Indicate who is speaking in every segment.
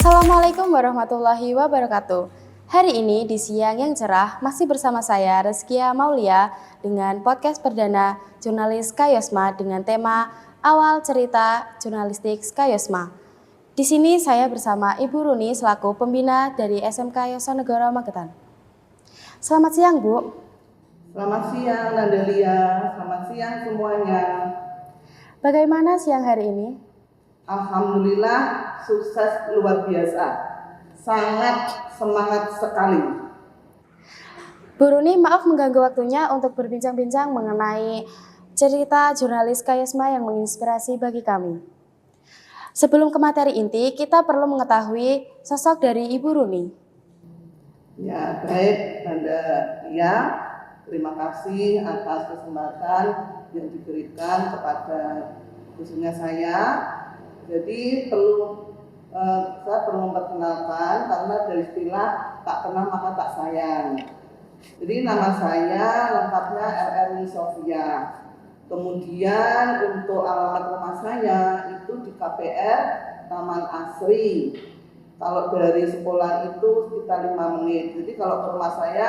Speaker 1: Assalamualaikum warahmatullahi wabarakatuh. Hari ini di siang yang cerah masih bersama saya Rezkia Maulia dengan podcast perdana jurnalis Kayosma dengan tema Awal Cerita Jurnalistik Kayosma. Di sini saya bersama Ibu Runi selaku pembina dari SMK Yosanegoro Magetan. Selamat siang, Bu.
Speaker 2: Selamat siang Nandalia, selamat siang semuanya.
Speaker 1: Bagaimana siang hari ini?
Speaker 2: Alhamdulillah sukses luar biasa, sangat semangat sekali.
Speaker 1: Bu Runi, maaf mengganggu waktunya untuk berbincang-bincang mengenai cerita jurnalis Kayosma yang menginspirasi bagi kami. Sebelum ke materi inti, kita perlu mengetahui sosok dari Ibu Runi.
Speaker 2: Ya, baik Nandalia, terima kasih atas kesempatan yang diberikan kepada khususnya saya. Jadi saya perlu memperkenalkan karena dari istilah tak kenal maka tak sayang. Jadi nama saya lengkapnya RRI Sofia. Kemudian untuk alamat rumah saya itu di KPR Taman Asri. Kalau dari sekolah itu sekitar 5 menit. Jadi kalau ke rumah saya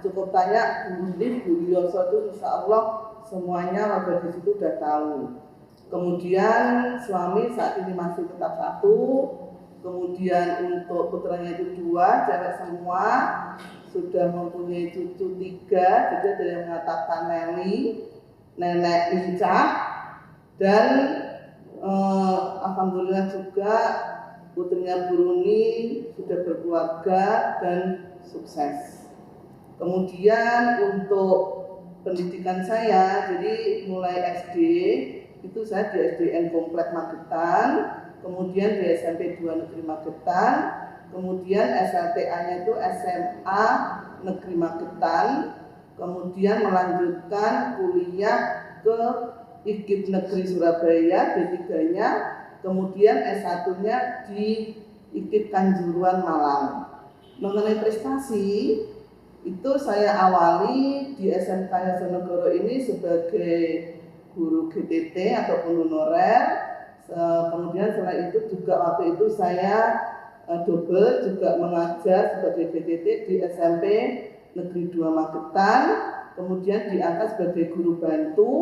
Speaker 2: cukup tanya Bu Yoso itu insya Allah semuanya warga di situ udah tahu. Kemudian suami saat ini masih tetap satu. Kemudian untuk putranya itu 2, cewek semua. Sudah mempunyai cucu 3. Jadi ada yang mengatakan Nelly, Nenek Inca. Dan alhamdulillah juga putrinya Bu Runi sudah berkeluarga dan sukses. Kemudian untuk pendidikan saya, jadi mulai SD itu saya di SDN Komplek Magetan, kemudian di SMP 2 Negeri Magetan, kemudian SLTA-nya itu SMA Negeri Magetan, kemudian melanjutkan kuliah ke IKIP Negeri Surabaya, D3-nya, kemudian S1-nya di IKIP Kanjuruhan Malang. Mengenai prestasi, itu saya awali di SMK Yosanegoro ini sebagai guru GTT ataupun honorer. Kemudian setelah itu juga waktu itu saya double juga mengajar sebagai GTT di SMP Negeri 2 Magetan, kemudian diangkat sebagai guru bantu,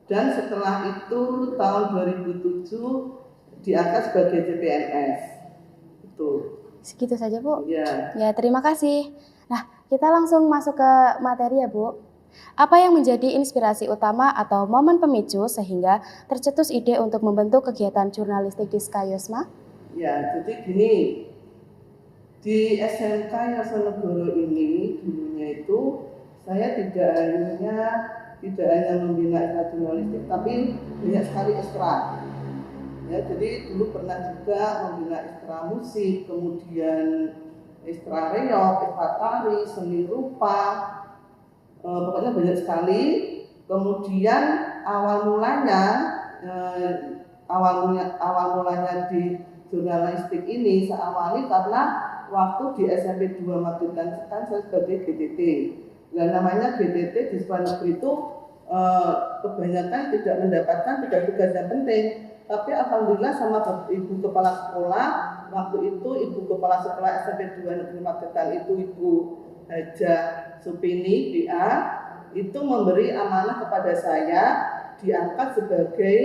Speaker 2: dan setelah itu tahun 2007 diangkat sebagai CPNS. Itu.
Speaker 1: Segitu saja, Bu.
Speaker 2: Ya.
Speaker 1: Ya, terima kasih. Nah, kita langsung masuk ke materi ya, Bu. Apa yang menjadi inspirasi utama atau momen pemicu sehingga tercetus ide untuk membentuk kegiatan jurnalistik di Kayosma?
Speaker 2: Ya, jadi gini, di SMK Yosanegoro ini dulunya itu saya tidak hanya membina ekstra jurnalistik, tapi banyak sekali ekstra. Ya, jadi dulu pernah juga membina ekstra musik, kemudian ekstra reog, ekstra tari, seni rupa, pokoknya banyak sekali. Kemudian awal mulanya di jurnalistik ini saya awali karena waktu di SMP 2 Magetan kan saya sebagai GTT. Dan namanya GTT di sekolah negeri itu kebanyakan tidak mendapatkan tugas-tugas yang penting. Tapi alhamdulillah sama ibu kepala sekolah waktu itu, ibu kepala sekolah SMP 2 Negeri Magetan itu Ibu Haja Supini DA, itu memberi amanah kepada saya diangkat sebagai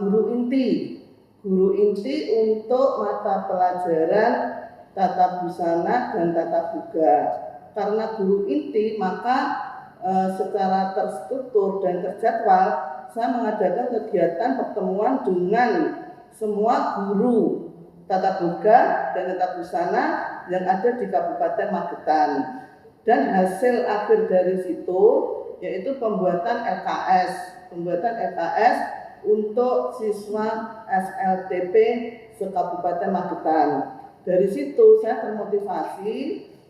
Speaker 2: guru inti untuk mata pelajaran tata busana dan tata boga. Karena guru inti maka secara terstruktur dan terjadwal saya mengadakan kegiatan pertemuan dengan semua guru tata boga dan tata busana yang ada di Kabupaten Magetan. Dan hasil akhir dari situ yaitu pembuatan LKS untuk siswa SLTP se-Kabupaten Magetan. Dari situ saya termotivasi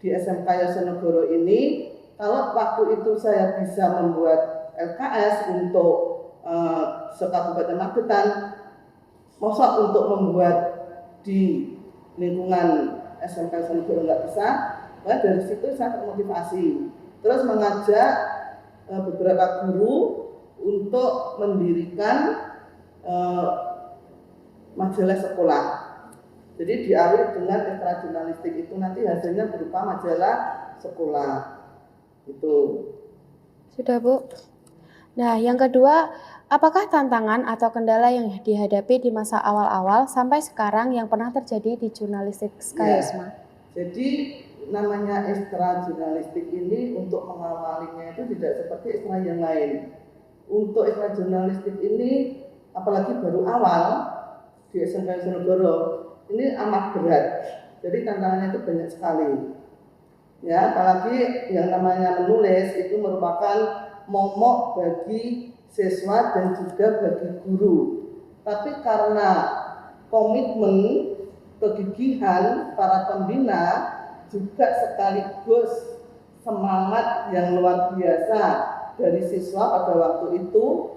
Speaker 2: di SMK Yosanegoro ini, kalau waktu itu saya bisa membuat LKS untuk se-Kabupaten Magetan, masa untuk membuat di lingkungan SMK Yosanegoro nggak bisa. Nah, dari situ saya termotivasi, terus mengajak beberapa guru untuk mendirikan majalah sekolah. Jadi diawali dengan ekstra jurnalistik itu nanti hasilnya berupa majalah sekolah. Itu.
Speaker 1: Sudah, Bu. Nah, yang kedua, apakah tantangan atau kendala yang dihadapi di masa awal-awal sampai sekarang yang pernah terjadi di jurnalistik Skayosma?
Speaker 2: Jadi namanya ekstra jurnalistik ini untuk mengawalinya itu tidak seperti ekstra yang lain. Untuk ekstra jurnalistik ini, apalagi baru awal di SMK Sonegoro, ini amat berat. Jadi tantangannya itu banyak sekali. Ya, apalagi yang namanya menulis itu merupakan momok bagi siswa dan juga bagi guru. Tapi karena komitmen, kegigihan para pembina juga sekaligus semangat yang luar biasa dari siswa pada waktu itu,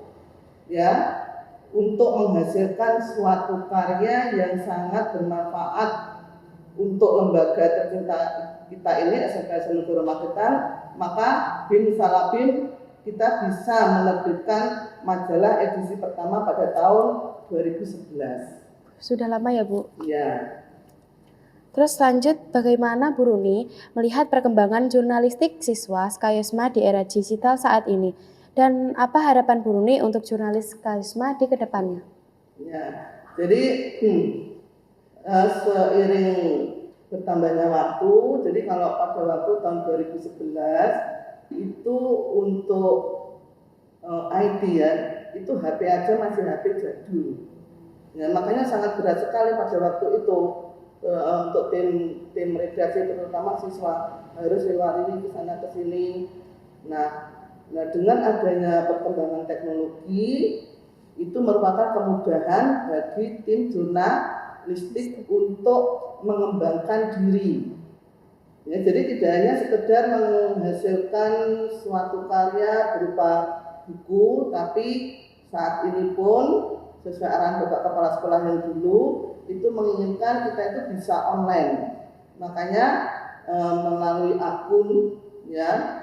Speaker 2: ya, untuk menghasilkan suatu karya yang sangat bermanfaat untuk lembaga tercinta kita ini SMK Sonegoro Magetan, maka BIM Salabim kita bisa menerbitkan majalah edisi pertama pada tahun 2011.
Speaker 1: Sudah lama ya, Bu?
Speaker 2: Iya.
Speaker 1: Terus lanjut, bagaimana Bu Runi melihat perkembangan jurnalistik siswa Skayosma di era digital saat ini? Dan apa harapan Bu Runi untuk jurnalis Skayosma di kedepannya?
Speaker 2: Ya, jadi seiring bertambahnya waktu, jadi kalau pada waktu tahun 2011 itu untuk IT ya, itu HP aja masih HP jadul. Ya, makanya sangat berat sekali pada waktu itu untuk tim redaksi terutama siswa harus lewat ke sana ke sini. Nah, dengan adanya perkembangan teknologi itu merupakan kemudahan bagi tim jurnalistik untuk mengembangkan diri. Ya, jadi tidak hanya sekedar menghasilkan suatu karya berupa buku, tapi saat ini pun sesuai arahan Bapak Kepala Sekolah yang dulu itu menginginkan kita itu bisa online. Makanya melalui akun ya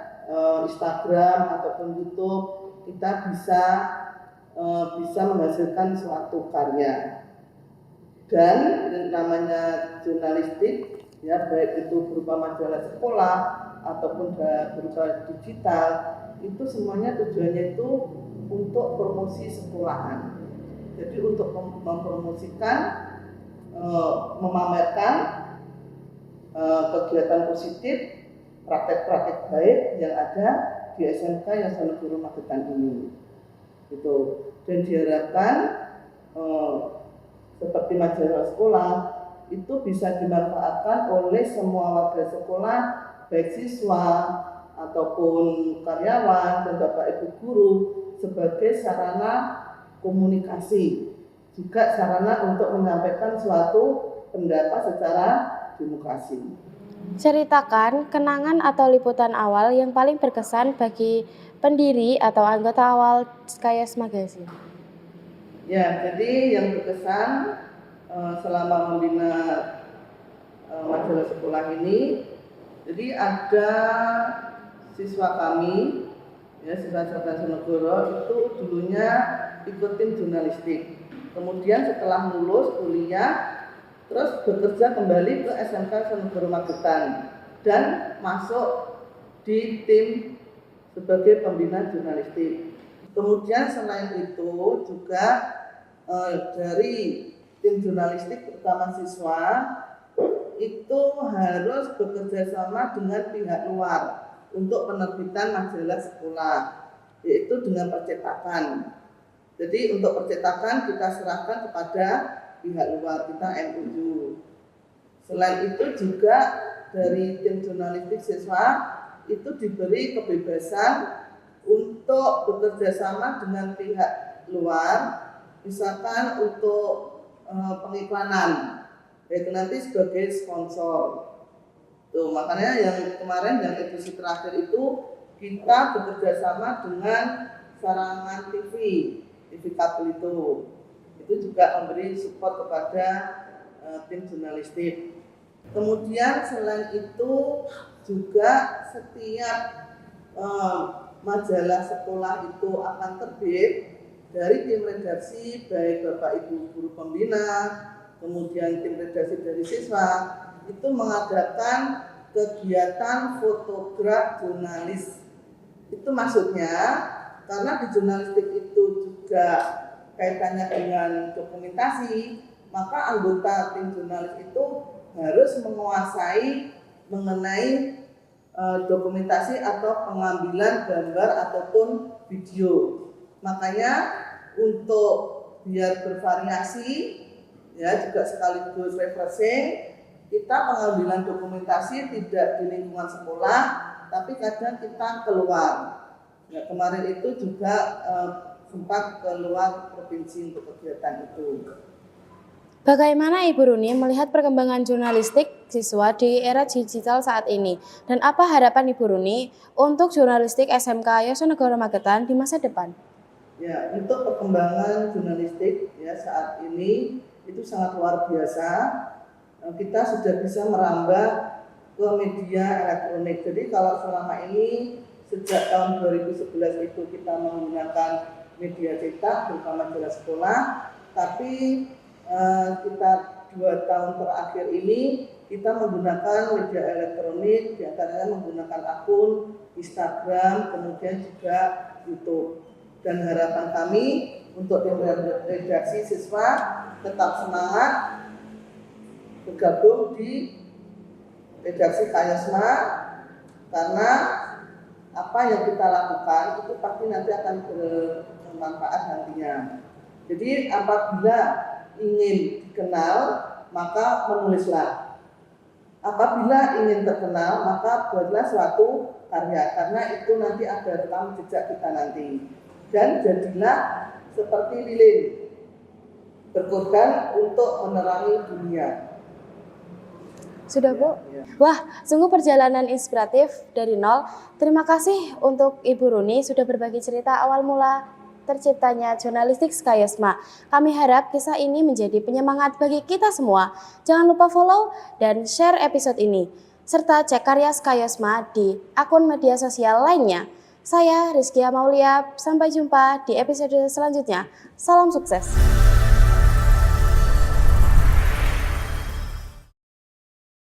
Speaker 2: Instagram ataupun YouTube kita bisa menghasilkan suatu karya. Dan namanya jurnalistik ya baik itu berupa majalah sekolah ataupun berupa digital, itu semuanya tujuannya itu untuk promosi sekolahan. Jadi untuk mempromosikan, memamerkan kegiatan positif, praktek-praktek baik yang ada di SMK yang Sonegoro Magetan ini. Itu. Dan diharapkan seperti majalah sekolah itu bisa dimanfaatkan oleh semua warga sekolah, baik siswa ataupun karyawan dan Bapak Ibu guru sebagai sarana komunikasi, juga sarana untuk menyampaikan suatu pendapat secara demokrasi.
Speaker 1: Ceritakan kenangan atau liputan awal yang paling berkesan bagi pendiri atau anggota awal Skayosma Magazine.
Speaker 2: Ya, jadi yang berkesan selama membina majalah sekolah ini, jadi ada siswa kami, ya siswa-siswa Sonegoro itu dulunya ikutin jurnalistik. Kemudian setelah lulus kuliah, terus bekerja kembali ke SMK Sonegoro Magetan dan masuk di tim sebagai pembina jurnalistik. Kemudian selain itu juga dari tim jurnalistik terutama siswa itu harus bekerja sama dengan pihak luar untuk penerbitan majalah sekolah, yaitu dengan percetakan. Jadi untuk percetakan kita serahkan kepada pihak luar, kita MUU. Selain itu juga dari tim jurnalistik siswa itu diberi kebebasan untuk bekerja sama dengan pihak luar, misalkan untuk pengiklanan, yaitu nanti sebagai sponsor. Tuh, makanya yang kemarin yang edisi terakhir itu kita bekerja sama dengan Sarangan TV kabel itu juga memberi support kepada tim jurnalistik. Kemudian selain itu juga setiap majalah sekolah itu akan terbit dari tim redaksi baik Bapak Ibu guru pembina, kemudian tim redaksi dari siswa itu mengadakan kegiatan fotograf jurnalis. Itu maksudnya karena di jurnalistik itu juga kaitannya dengan dokumentasi, maka anggota tim jurnalis itu harus menguasai mengenai dokumentasi atau pengambilan gambar ataupun video. Makanya untuk biar bervariasi ya juga sekaligus refreshing, kita pengambilan dokumentasi tidak di lingkungan sekolah, tapi kadang kita keluar. Ya, kemarin itu juga sempat keluar provinsi untuk kegiatan itu.
Speaker 1: Bagaimana Ibu Runi melihat perkembangan jurnalistik siswa di era digital saat ini? Dan apa harapan Ibu Runi untuk jurnalistik SMK Yosonegoro Magetan di masa depan?
Speaker 2: Ya, untuk perkembangan jurnalistik ya saat ini itu sangat luar biasa. Kita sudah bisa merambah ke media elektronik. Jadi kalau selama ini sejak tahun 2011 itu kita menggunakan media cetak, terutama majalah sekolah, tapi sekitar 2 tahun terakhir ini kita menggunakan media elektronik, diantaranya menggunakan akun Instagram, kemudian juga YouTube. Dan harapan kami untuk redaksi siswa tetap semangat bergabung di redaksi Kayosma, karena apa yang kita lakukan itu pasti nanti akan bermanfaat nantinya. Jadi apabila ingin dikenal maka menulislah, apabila ingin terkenal maka buatlah suatu karya, karena itu nanti ada rekam jejak kita nanti. Dan jadilah seperti lilin berkorban untuk menerangi dunia.
Speaker 1: Sudah Bu? Wah, sungguh perjalanan inspiratif dari nol. Terima kasih untuk Ibu Runi sudah berbagi cerita awal mula terciptanya jurnalistik Kayosma. Kami harap kisah ini menjadi penyemangat bagi kita semua. Jangan lupa follow dan share episode ini, serta cek karya Kayosma di akun media sosial lainnya. Saya Rizkia Maulia, sampai jumpa di episode selanjutnya. Salam sukses.